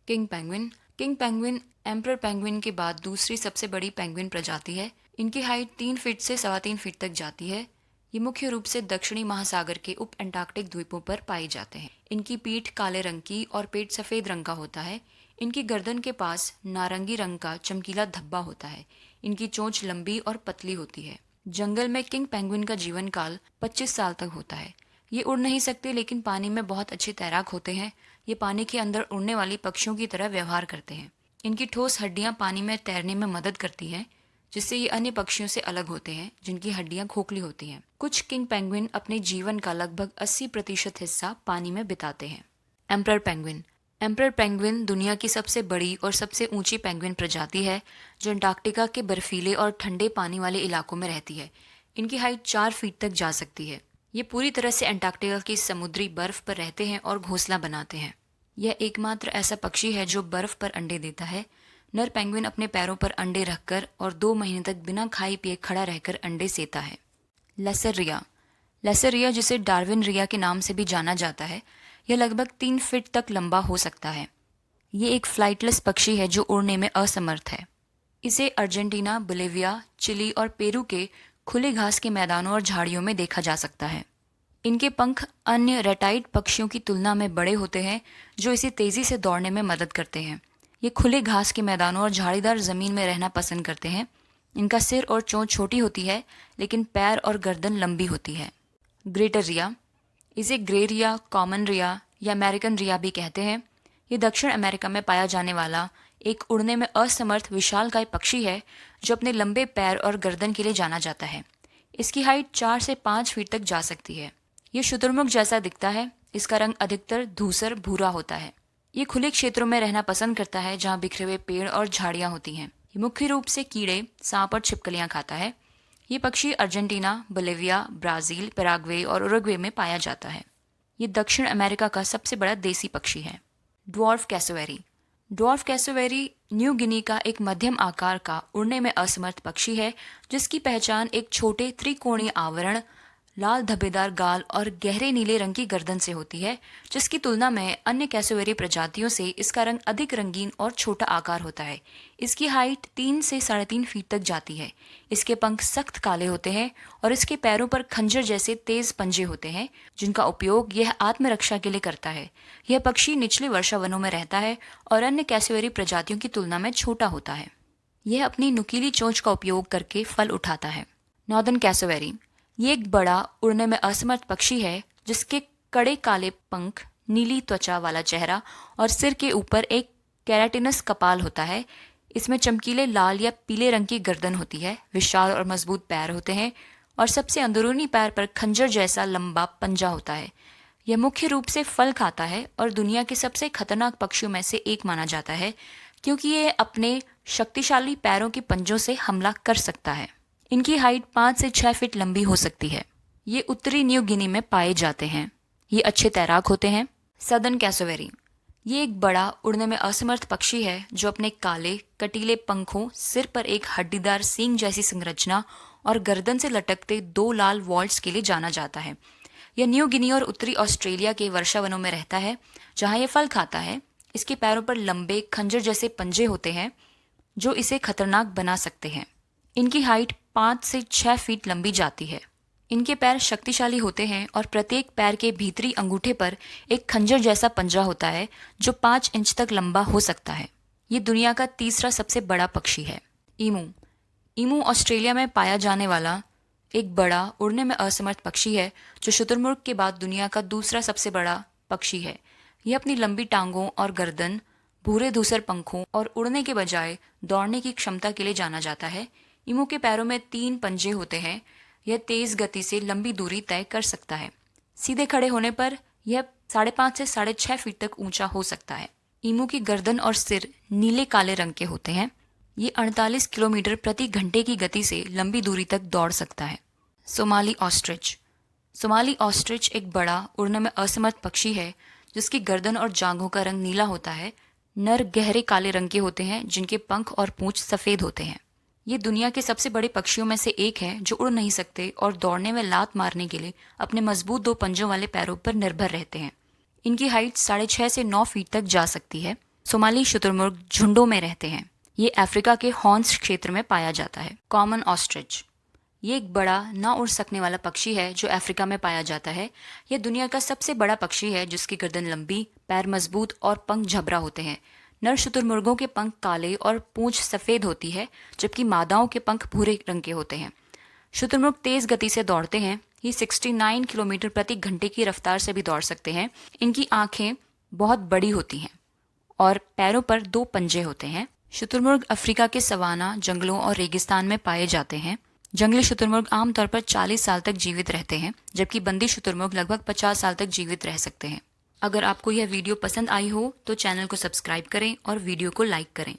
King penguin. King penguin emperor penguin के बाद दूसरी सबसे बड़ी पेंगुइन प्रजाति है। इनकी हाइट 3 फीट से 3.25 फीट तक जाती है। ये मुख्य रूप से दक्षिणी महासागर के उप अंटार्कटिक द्वीपों पर पाए जाते हैं। इनकी पीठ काले रंग की और पेट सफेद रंग का होता है। इनकी गर्दन के पास नारंगी रंग का चमकीला धब्बा होता है। इनकी चोंच लंबी और पतली होती है। जंगल में किंग पेंगुइन का जीवन काल 25 साल तक होता है। ये उड़ नहीं सकते लेकिन पानी में बहुत अच्छे तैराक होते हैं। ये पानी के अंदर उड़ने वाली पक्षियों की तरह व्यवहार करते हैं। इनकी ठोस हड्डियां पानी में तैरने में मदद करती हैं, जिससे ये अन्य पक्षियों से अलग होते हैं जिनकी हड्डियां खोखली होती हैं। कुछ किंग पेंगुइन अपने जीवन का लगभग 80% हिस्सा पानी में बिताते हैं। Emperor penguin. एम्परर पेंगुइन दुनिया की सबसे बड़ी और सबसे ऊंची पेंगुइन प्रजाति है, जो अंटार्कटिका के बर्फीले और ठंडे पानी वाले इलाकों में रहती है। इनकी हाइट 4 फीट तक जा सकती है। ये पूरी तरह से अंटार्कटिका की समुद्री बर्फ पर रहते हैं और घोंसला बनाते हैं। यह एकमात्र ऐसा पक्षी है जो बर्फ पर अंडे देता है। नर पेंगुइन अपने पैरों पर अंडे रखकर और 2 महीने तक बिना खाए पिए खड़ा रहकर अंडे सेता है। लेसर रिया। लेसर रिया, जिसे डार्विन रिया के नाम से भी जाना जाता है, यह लगभग 3 फीट तक लंबा हो सकता है। ये एक फ्लाइटलेस पक्षी है जो उड़ने में असमर्थ है। इसे अर्जेंटीना, बोलिविया, चिली और पेरू के खुले घास के मैदानों और झाड़ियों में देखा जा सकता है। इनके पंख अन्य रेटाइड पक्षियों की तुलना में बड़े होते हैं, जो इसे तेजी से दौड़ने में मदद करते हैं। ये खुले घास के मैदानों और झाड़ीदार जमीन में रहना पसंद करते हैं। इनका सिर और चोंच छोटी होती है, लेकिन पैर और गर्दन लंबी होती है। ग्रेटर रिया। इसे ग्रे रिया, कॉमन रिया या अमेरिकन रिया भी कहते हैं। ये दक्षिण अमेरिका में पाया जाने वाला एक उड़ने में असमर्थ विशालकाय पक्षी है, जो अपने लंबे पैर और गर्दन के लिए जाना जाता है। इसकी हाइट 4 से 5 फीट तक जा सकती है। ये शुतुरमुर्ग जैसा दिखता है। इसका रंग अधिकतर धूसर भूरा होता है। ये खुले क्षेत्रों में रहना पसंद करता है, जहाँ बिखरे हुए पेड़ और झाड़ियाँ होती हैं। ये मुख्य रूप से कीड़े, सांप और छिपकलियाँ खाता है। ये पक्षी अर्जेंटीना, बोलिविया, ब्राज़ील, पैराग्वे और उरुग्वे में पाया जाता है। ये दक्षिण अमेरिका का सबसे बड़ा देसी पक्षी है। Dwarf cassowary. Dwarf cassowary New Guinea का एक मध्यम आकार का उड़ने में असमर्थ पक्षी है, जिसकी पहचान एक छोटे त्रिकोणीय आवरण, लाल धब्बेदार गाल और गहरे नीले रंग की गर्दन से होती है, जिसकी तुलना में अन्य कैसोवेरी प्रजातियों से इसका रंग अधिक रंगीन और छोटा आकार होता है। इसकी हाइट 3 से 3.5 फीट तक जाती है। इसके पंख सख्त काले होते हैं और इसके पैरों पर खंजर जैसे तेज पंजे होते हैं, जिनका उपयोग यह आत्मरक्षा के लिए करता है। यह पक्षी निचले वर्षावनों में रहता है और अन्य कैसोवेरी प्रजातियों की तुलना में छोटा होता है। यह अपनी नुकीली चोंच का उपयोग करके फल उठाता है। Northern cassowary. ये एक बड़ा उड़ने में असमर्थ पक्षी है, जिसके कड़े काले पंख, नीली त्वचा वाला चेहरा और सिर के ऊपर एक केराटिनस कपाल होता है। इसमें चमकीले लाल या पीले रंग की गर्दन होती है, विशाल और मजबूत पैर होते हैं और सबसे अंदरूनी पैर पर खंजर जैसा लंबा पंजा होता है। यह मुख्य रूप से फल खाता है और दुनिया के सबसे खतरनाक पक्षियों में से एक माना जाता है, क्योंकि यह अपने शक्तिशाली पैरों के पंजों से हमला कर सकता है। इनकी हाइट 5 से 6 फीट लंबी हो सकती है। ये उत्तरी न्यू गिनी में पाए जाते हैं। ये अच्छे तैराक होते हैं। Southern cassowary. ये एक बड़ा उड़ने में असमर्थ पक्षी है, जो अपने काले कटीले पंखों, सिर पर एक हड्डीदार सींग जैसी संरचना और गर्दन से लटकते 2 लाल वॉल्ट्स के लिए जाना जाता है। यह न्यू गिनी और उत्तरी ऑस्ट्रेलिया के वर्षावनों में रहता है, जहाँ यह फल खाता है। इसके पैरों पर लंबे खंजर जैसे पंजे होते हैं, जो इसे खतरनाक बना सकते हैं। इनकी हाइट 5 से 6 फीट लंबी जाती है। इनके पैर शक्तिशाली होते हैं और प्रत्येक पैर के भीतरी अंगूठे पर एक खंजर जैसा पंजा होता है, जो 5 इंच तक लंबा हो सकता है। ये दुनिया का तीसरा सबसे बड़ा पक्षी है। ईमू। ईमू ऑस्ट्रेलिया में पाया जाने वाला एक बड़ा उड़ने में असमर्थ पक्षी है, जो शुतुरमुर्ग के बाद दुनिया का दूसरा सबसे बड़ा पक्षी है। यह अपनी लंबी टांगों और गर्दन, भूरे धूसर पंखों और उड़ने के बजाय दौड़ने की क्षमता के लिए जाना जाता है। ईमू के पैरों में 3 पंजे होते हैं। यह तेज गति से लंबी दूरी तय कर सकता है। सीधे खड़े होने पर यह 5.5 से 6.5 फीट तक ऊंचा हो सकता है। ईमू की गर्दन और सिर नीले काले रंग के होते हैं। ये 48 किलोमीटर प्रति घंटे की गति से लंबी दूरी तक दौड़ सकता है। Somali ostrich. सोमाली ऑस्ट्रिच एक बड़ा उड़ने में असमर्थ पक्षी है, जिसकी गर्दन और जांघों का रंग नीला होता है। नर गहरे काले रंग के होते हैं, जिनके पंख और पूंछ सफेद होते हैं। ये दुनिया के सबसे बड़े पक्षियों में से एक है, जो उड़ नहीं सकते और दौड़ने में लात मारने के लिए अपने मजबूत 2 पंजों वाले पैरों पर निर्भर रहते हैं। इनकी हाइट 6.5 से 9 फीट तक जा सकती है। सोमाली शुतुरमुर्ग झुंडों में रहते हैं। ये अफ्रीका के हॉर्न्स क्षेत्र में पाया जाता है। कॉमन ऑस्ट्रिच, ये एक बड़ा ना उड़ सकने वाला पक्षी है जो अफ्रीका में पाया जाता है। यह दुनिया का सबसे बड़ा पक्षी है जिसकी गर्दन लंबी, पैर मजबूत और पंख झबरा होते हैं। नर शुतुरमुर्गों के पंख काले और पूंछ सफेद होती है, जबकि मादाओं के पंख भूरे रंग के होते हैं। शुतुरमुर्ग तेज गति से दौड़ते हैं। ये 69 किलोमीटर प्रति घंटे की रफ्तार से भी दौड़ सकते हैं। इनकी आंखें बहुत बड़ी होती हैं और पैरों पर 2 पंजे होते हैं। शुतुरमुर्ग अफ्रीका के सवाना, जंगलों और रेगिस्तान में पाए जाते हैं। जंगली शुतुरमुर्ग आमतौर पर 40 साल तक जीवित रहते हैं, जबकि बंदी शुतुरमुर्ग लगभग 50 साल तक जीवित रह सकते हैं। अगर आपको यह वीडियो पसंद आई हो तो चैनल को सब्सक्राइब करें और वीडियो को लाइक करें।